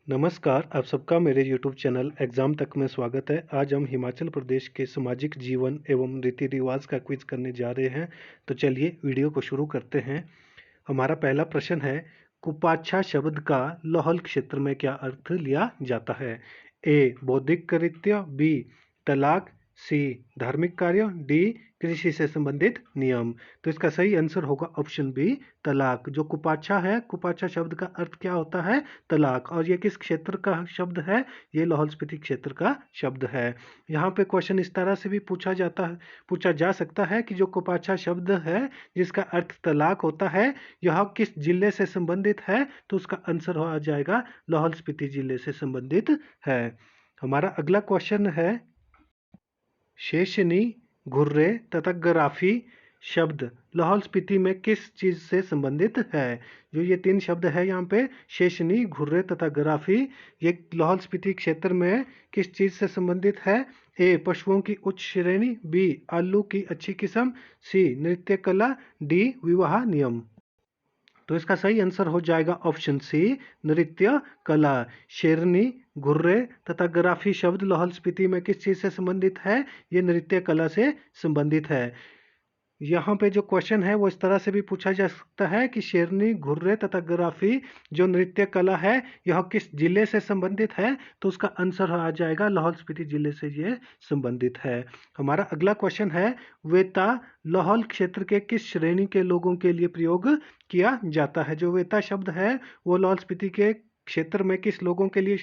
नमस्कार, आप सबका मेरे YouTube चैनल एग्ज़ाम तक में स्वागत है। आज हम हिमाचल प्रदेश के सामाजिक जीवन एवं रीति-रिवाज़ का क्विज़ करने जा रहे हैं। तो चलिए वीडियो को शुरू करते हैं। हमारा पहला प्रश्न है, कुपाच्छा शब्द का लाहौल क्षेत्र में क्या अर्थ लिया जाता है? ए. बौद्धिक कृत्य, बी. तलाक, सी. धार्मिक कार्य, डी. कृषि से संबंधित नियम। तो इसका सही आंसर होगा ऑप्शन बी, तलाक। जो कुपाच्छा है, कुपाच्छा शब्द का अर्थ क्या होता है? तलाक। और ये किस क्षेत्र का शब्द है? ये लाहौल स्पीति क्षेत्र का शब्द है। यहाँ पे क्वेश्चन इस तरह से भी पूछा जा सकता है कि जो कुपाच्छा शब्द है जिसका अर्थ तलाक होता है, यह किस जिले से संबंधित है? तो उसका आंसर हो जाएगा लाहौल स्पीति जिले से संबंधित है। हमारा अगला क्वेश्चन है, शेषनी, घुर्रे तथा ग्राफी शब्द लाहौल स्पीति में किस चीज से संबंधित है? जो ये तीन शब्द है यहाँ पे, शेषनी, घुर्रे तथा ग्राफी, ये लाहौल स्पीति क्षेत्र में किस चीज से संबंधित है? ए. पशुओं की उच्च श्रेणी, बी. आलू की अच्छी किस्म, सी. नृत्य कला, डी. विवाह नियम। तो इसका सही आंसर हो जाएगा ऑप्शन सी, नृत्य कला। शेरनी, घुर्रे तथा ग्राफी शब्द लाहौल स्पीति में किस चीज से संबंधित है? ये नृत्य कला से संबंधित है। यहाँ पे जो क्वेश्चन है वो इस तरह से भी पूछा जा सकता है कि शेरनी, घुर्रे तथा ग्राफी जो नृत्य कला है, यह किस जिले से संबंधित है? तो उसका आंसर आ जाएगा लाहौल स्पीति जिले से ये संबंधित है। हमारा अगला क्वेश्चन है, वेता लाहौल क्षेत्र के किस श्रेणी के लोगों के लिए प्रयोग किया जाता है? जो वेता शब्द है वो लाहौल स्पीति के क्षेत्र में किस लोगों के लिए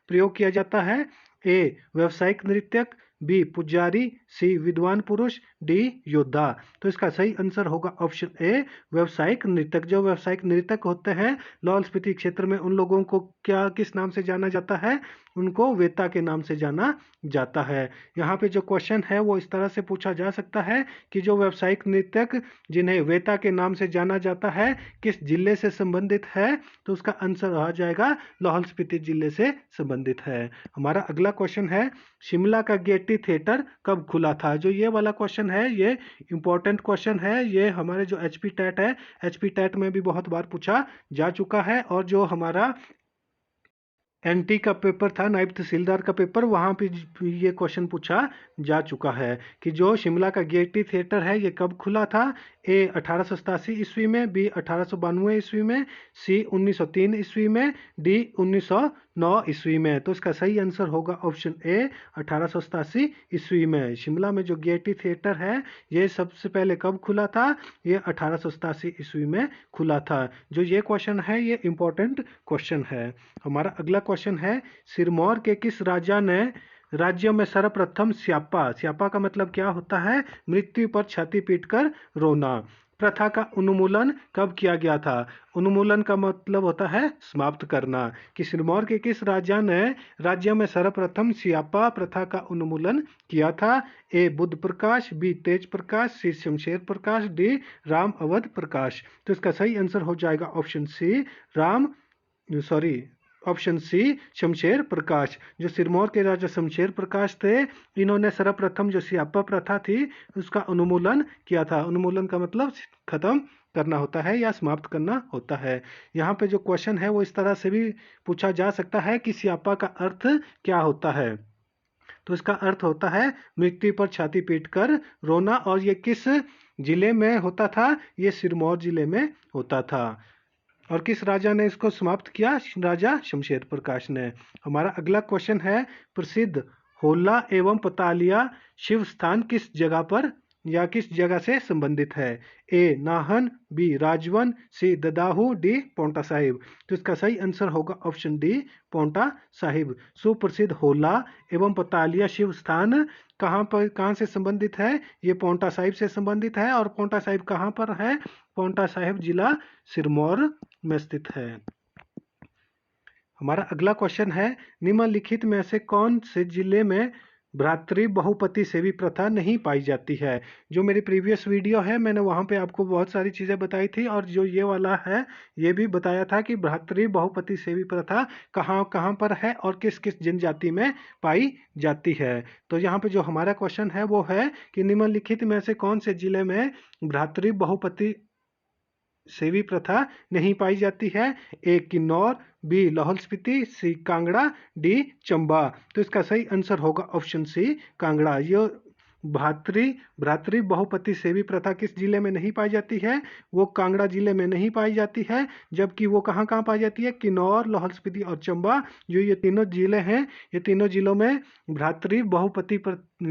प्रयोग किया जाता है? ए. व्यावसायिक नृत्यक, बी. पुजारी, सी. विद्वान पुरुष, डी. योद्धा। तो इसका सही आंसर होगा ऑप्शन ए, व्यावसायिक नृत्यक। जो व्यावसायिक नृत्यक होते हैं लाहौल स्पीति क्षेत्र में, उन लोगों को क्या किस नाम से जाना जाता है? उनको वेता के नाम से जाना जाता है। यहाँ पे जो क्वेश्चन है वो इस तरह से पूछा जा सकता है कि जो व्यावसायिक नृत्यक जिन्हें वेता के नाम से जाना जाता है किस जिले से संबंधित है? तो उसका आंसर आ जाएगा लाहौल स्पीति जिले से संबंधित है। हमारा अगला क्वेश्चन है, शिमला का गेयटी थिएटर कब खुला था? जो ये वाला क्वेश्चन है ये इंपॉर्टेंट क्वेश्चन है। ये हमारे जो एचपी टेट है, एचपी टेट में भी बहुत बार पूछा जा चुका है। और जो हमारा एनटी का पेपर था, नायब तहसीलदार का पेपर, वहाँ पे ये क्वेश्चन पूछा जा चुका है कि जो शिमला का गेयटी थिएटर है ये कब खुला था? ए. 1887 ईस्वी में, बी. 1892 ईस्वी में, सी. 1903 ईस्वी में, डी. 1909 ईस्वी में। तो इसका सही आंसर होगा ऑप्शन ए, 1887 ईस्वी में। शिमला में जो गेयटी थिएटर है ये सबसे पहले कब खुला था? ये 1887 ईस्वी में खुला था। जो ये क्वेश्चन है ये इंपॉर्टेंट क्वेश्चन है। हमारा अगला क्वेश्चन है, सिरमौर के किस राजा ने राज्य में सर्वप्रथम स्यापा, स्यापा का मतलब क्या होता है? मृत्यु पर छाती पीटकर रोना, प्रथा का उन्मूलन कब किया गया था? उन्मूलन का मतलब होता है समाप्त करना। कि सिरमौर के किस राजा ने राज्य में सर्वप्रथम स्यापा प्रथा का उन्मूलन किया था? A. Budh Prakash, B. Tej Prakash, C. Shamsher Prakash, D. Ram Awadh Prakash. तो इसका सही आंसर हो जाएगा option C, option C, Shamsher Prakash. जो सिरमौर के राजा शमशेर प्रकाश थे, इन्होंने सर्वप्रथम जो स्यापा प्रथा थी उसका उन्मूलन किया था। उन्मूलन का मतलब खत्म करना होता है या समाप्त करना होता है। यहाँ पे जो क्वेश्चन है वो इस तरह से भी पूछा जा सकता है कि स्यापा का अर्थ क्या होता है? तो इसका अर्थ होता है मृत्यु पर छाती पीटकर रोना। और ये किस जिले में होता था? ये सिरमौर जिले में होता था। और किस राजा ने इसको समाप्त किया? राजा शमशेर प्रकाश ने। हमारा अगला क्वेश्चन है, प्रसिद्ध होला एवं पतालिया शिव स्थान किस जगह पर या किस जगह से संबंधित है? ए. नाहन, बी. राजवन, सी. ददाहू, डी. पोंटा साहिब। तो इसका सही आंसर होगा ऑप्शन डी, पोंटा साहिब। सुप्रसिद्ध होला एवं पतालिया शिव स्थान कहाँ से संबंधित है? ये पोंटा साहिब से संबंधित है। और पोंटा साहिब कहाँ पर है? पोंटा साहिब जिला सिरमौर में स्थित है। हमारा अगला क्वेश्चन है, निम्नलिखित में से कौन से जिले में भ्रातृ बहुपति सेवी प्रथा नहीं पाई जाती है? जो मेरी प्रीवियस वीडियो है मैंने वहां पे आपको बहुत सारी चीजें बताई थी। और जो ये वाला है ये भी बताया था कि भ्रातृ बहुपति सेवी प्रथा कहाँ कहाँ पर है और किस किस जनजाति में पाई जाती है। तो यहाँ पे जो हमारा क्वेश्चन है वो है कि निम्नलिखित में से कौन से जिले में भ्रातृ बहुपति सेवी प्रथा नहीं पाई जाती है? ए किन्नौर, बी लाहौल स्पीति, सी कांगड़ा, डी चंबा। तो इसका सही आंसर होगा ऑप्शन सी कांगड़ा। ये भातृ भ्रातृ बहुपति सेवी प्रथा किस जिले में नहीं पाई जाती है? वो कांगड़ा जिले में नहीं पाई जाती है। जबकि वो कहाँ कहाँ पाई जाती है? किन्नौर, लाहौल स्पीति और चंबा, जो ये तीनों जिले हैं, ये तीनों जिलों में भ्रातृ बहुपति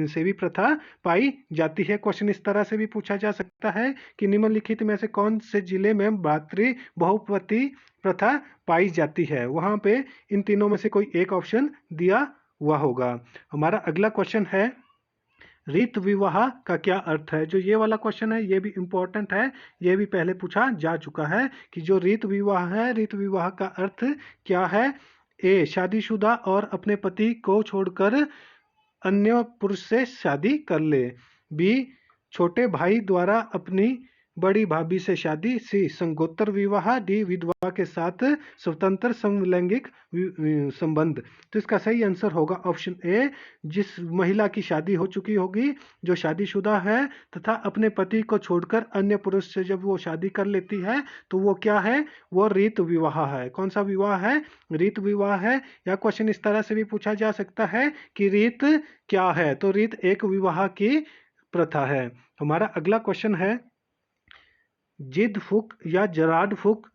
सेवी प्रथा पाई जाती है। क्वेश्चन इस तरह से भी पूछा जा सकता है कि निम्नलिखित में से कौन से जिले में भ्रातृ बहुपति प्रथा पाई जाती है? वहां पे इन तीनों में से कोई एक ऑप्शन दिया हुआ होगा। हमारा अगला क्वेश्चन है, रीत विवाह का क्या अर्थ है? जो ये वाला क्वेश्चन है ये भी इम्पोर्टेंट है, ये भी पहले पूछा जा चुका है कि जो रीत विवाह है, रीत विवाह का अर्थ क्या है? ए शादीशुदा और अपने पति को छोड़कर अन्य पुरुष से शादी कर ले। बी छोटे भाई द्वारा अपनी बड़ी भाभी से शादी। सी संगोत्तर विवाह। डी विधवा के साथ स्वतंत्र समलैंगिक संबंध। तो इसका सही आंसर होगा ऑप्शन ए, जिस महिला की शादी हो चुकी होगी, जो शादीशुदा है तथा अपने पति को छोड़कर अन्य पुरुष से जब वो शादी कर लेती है तो वो क्या है? वो रीत विवाह है। कौन सा विवाह है? रीत विवाह है। या क्वेश्चन इस तरह से भी पूछा जा सकता है कि रीत क्या है? तो रीत एक विवाह की प्रथा है। हमारा अगला क्वेश्चन है, जिद फूक या जराड फूक,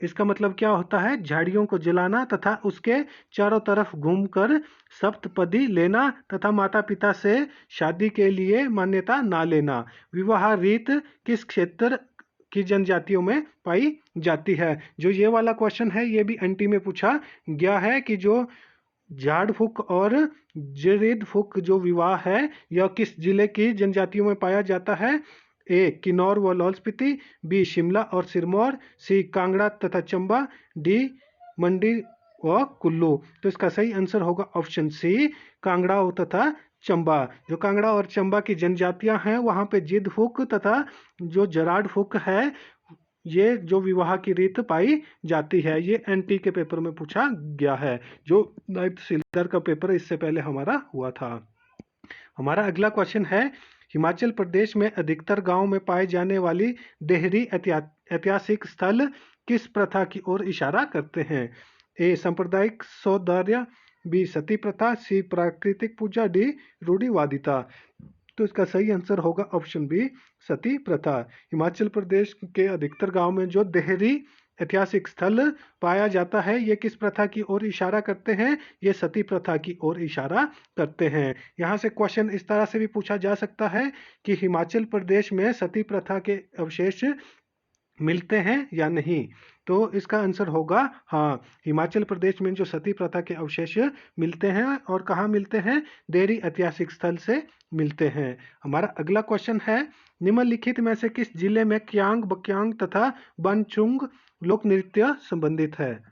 इसका मतलब क्या होता है? झाड़ियों को जलाना तथा उसके चारों तरफ घूमकर सप्तपदी लेना तथा माता पिता से शादी के लिए मान्यता ना लेना। विवाह रीत किस क्षेत्र की जनजातियों में पाई जाती है? जो ये वाला क्वेश्चन है ये भी एनटी में पूछा गया है कि जो झाड़ फूक और जरीद फूक जो विवाह है यह किस जिले की जनजातियों में पाया जाता है? ए किन्नौर व लाहौल स्पीति, बी शिमला और सिरमौर, सी कांगड़ा तथा चंबा, डी मंडी व कुल्लू। तो इसका सही आंसर होगा ऑप्शन सी कांगड़ा तथा चंबा। जो कांगड़ा और चंबा की जनजातियां हैं वहां पे जिद फूक तथा जो जराड फूक है, ये जो विवाह की रीत पाई जाती है। ये एनटी के पेपर में पूछा गया है, जो 9th तहसीलदार का पेपर इससे पहले हमारा हुआ था। हमारा अगला क्वेश्चन है, हिमाचल प्रदेश में अधिकतर गांव में पाए जाने वाली देहरी ऐतिहासिक स्थल किस प्रथा की ओर इशारा करते हैं? ए सांप्रदायिक सौंदर्य, बी सती प्रथा, सी प्राकृतिक पूजा, डी रूढ़िवादिता। तो इसका सही आंसर होगा ऑप्शन बी सती प्रथा। हिमाचल प्रदेश के अधिकतर गांव में जो देहरी ऐतिहासिक स्थल पाया जाता है ये किस प्रथा की ओर इशारा करते हैं? ये सती प्रथा की ओर इशारा करते हैं। यहाँ से क्वेश्चन इस तरह से भी पूछा जा सकता है कि हिमाचल प्रदेश में सती प्रथा के अवशेष मिलते हैं या नहीं? तो इसका आंसर होगा हाँ, हिमाचल प्रदेश में जो सती प्रथा के अवशेष मिलते हैं। और कहाँ मिलते हैं? देहरी ऐतिहासिक स्थल से मिलते हैं। हमारा अगला क्वेश्चन है, निम्नलिखित में से किस जिले में क्यांग बक्यांग तथा बनचुंग लोक नृत्य संबंधित है?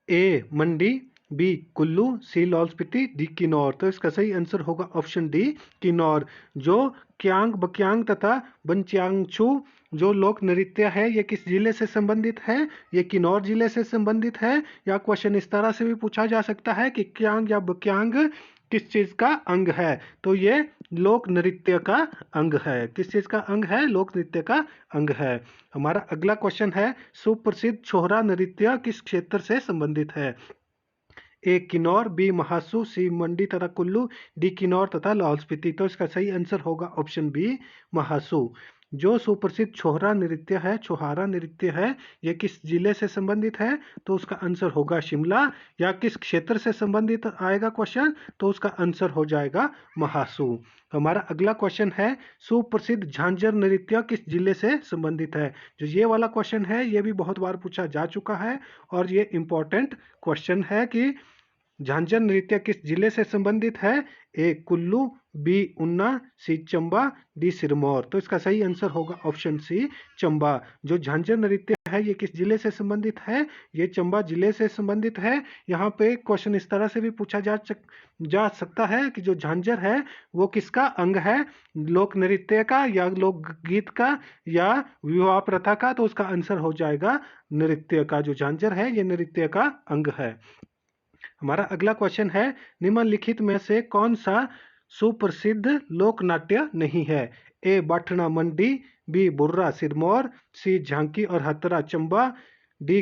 ए मंडी, बी कुल्लू, सी लाहौल स्पीति, डी किन्नौर। तो इसका सही आंसर होगा ऑप्शन डी किन्नौर। जो क्यांग बक्यांग तथा बनचांगछू जो लोक नृत्य है ये किस जिले से संबंधित है? ये किन्नौर जिले से संबंधित है। या क्वेश्चन इस तरह से भी पूछा जा सकता है कि क्यांग या बक्यांग किस चीज का अंग है? तो ये लोक नृत्य का अंग है। किस चीज का अंग है? लोक नृत्य का अंग है। हमारा अगला क्वेश्चन है, सुप्रसिद्ध छोहरा नृत्य किस क्षेत्र से संबंधित है? ए किन्नौर, बी महासू, सी मंडी तथा कुल्लू, डी किन्नौर तथा लाहौल स्पीति। तो इसका सही आंसर होगा ऑप्शन बी महासू। जो सुप्रसिद्ध छोहरा नृत्य है, छोहारा नृत्य है, ये किस जिले से संबंधित है? तो उसका आंसर होगा शिमला। या किस क्षेत्र से संबंधित आएगा क्वेश्चन? तो उसका आंसर हो जाएगा महासू। हमारा अगला क्वेश्चन है, सुप्रसिद्ध झांझर नृत्य किस जिले से संबंधित है? जो ये वाला क्वेश्चन है ये भी बहुत बार पूछा जा चुका है और ये इंपॉर्टेंट क्वेश्चन है कि झांझर नृत्य किस जिले से संबंधित है? ए कुल्लू, बी ऊना, सी चंबा, डी सिरमौर। तो इसका सही आंसर होगा ऑप्शन सी चंबा। जो झांझर नृत्य है ये किस जिले से संबंधित है? ये चंबा जिले से संबंधित है। यहाँ पे क्वेश्चन इस तरह से भी पूछा जा सकता है कि जो झांझर है वो किसका अंग है? लोक नृत्य का या लोक गीत का या विवाह प्रथा का? तो उसका आंसर हो जाएगा नृत्य का। जो झांझर है ये नृत्य का अंग है। हमारा अगला क्वेश्चन है, निम्नलिखित में से कौन सा सुप्रसिद्ध लोक नाट्य नहीं है? ए बाठना मंडी, बी बुर्रा सिरमौर, सी झांकी और हथरा चंबा, डी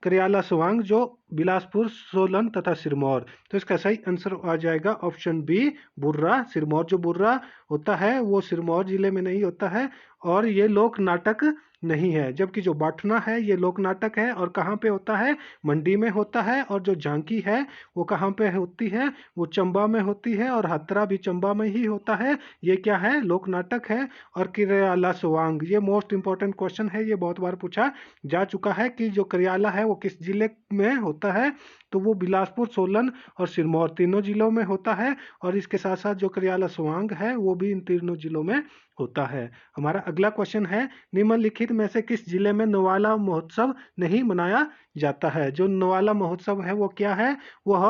करियाला स्वांग जो बिलासपुर, सोलन तथा सिरमौर। तो इसका सही आंसर आ जाएगा ऑप्शन बी बुर्रा सिरमौर। जो बुर्रा होता है वो सिरमौर जिले में नहीं होता है और ये लोक नाटक नहीं है, जबकि जो बाठना है ये लोक नाटक है और कहाँ पे होता है, मंडी में होता है। और जो झांकी है वो कहाँ पे होती है, वो चंबा में होती है और हथरा भी चंबा में ही होता है। ये क्या है, लोक नाटक है। और करियाला स्वांग, ये मोस्ट इंपॉर्टेंट क्वेश्चन है, ये बहुत बार पूछा जा चुका है कि जो करियाला है वो किस जिले में होता है, तो वो बिलासपुर, सोलन और सिरमौर तीनों जिलों में होता है। और इसके साथ साथ जो करियाला स्वांग है वो भी इन तीनों जिलों में होता है। हमारा अगला क्वेश्चन है, निम्नलिखित में से किस जिले में नवाला महोत्सव नहीं मनाया जाता है। जो नवाला महोत्सव है वो क्या है, वह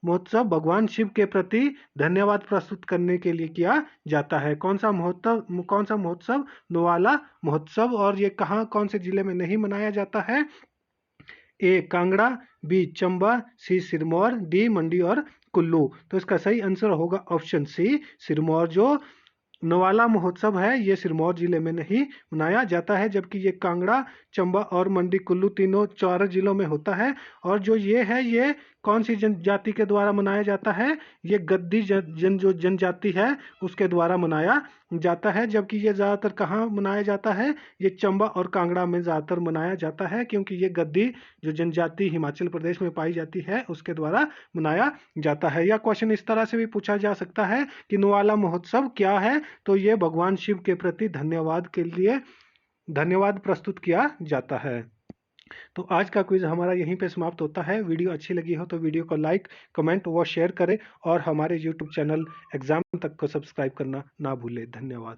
महोत्सव भगवान शिव के प्रति धन्यवाद प्रस्तुत करने के लिए किया जाता है। कौन सा महोत्सव, नवाला महोत्सव। और ये कहाँ, कौन से जिले में नहीं मनाया जाता है, ए कांगड़ा, बी चंबा, सी सिरमौर, डी मंडी और कुल्लू। तो इसका सही आंसर होगा ऑप्शन सी सिरमौर। जो नवाला महोत्सव है ये सिरमौर जिले में नहीं मनाया जाता है, जबकि ये कांगड़ा, चंबा और मंडी कुल्लू तीनों 4 जिलों में होता है। और जो ये है ये कौन सी जनजाति के द्वारा मनाया जाता है, ये गद्दी जो जनजाति है उसके द्वारा मनाया जाता है। जबकि ये ज़्यादातर कहाँ मनाया जाता है, ये चंबा और कांगड़ा में ज़्यादातर मनाया जाता है, क्योंकि ये गद्दी जो जनजाति हिमाचल प्रदेश में पाई जाती है उसके द्वारा मनाया जाता है। या क्वेश्चन इस तरह से भी पूछा जा सकता है कि नवाला महोत्सव क्या है, तो ये भगवान शिव के प्रति धन्यवाद के लिए धन्यवाद प्रस्तुत किया जाता है। तो आज का क्विज हमारा यहीं पे समाप्त होता है। वीडियो अच्छी लगी हो तो वीडियो को लाइक, कमेंट व शेयर करें और हमारे यूट्यूब चैनल एग्जाम तक को सब्सक्राइब करना ना भूलें। धन्यवाद।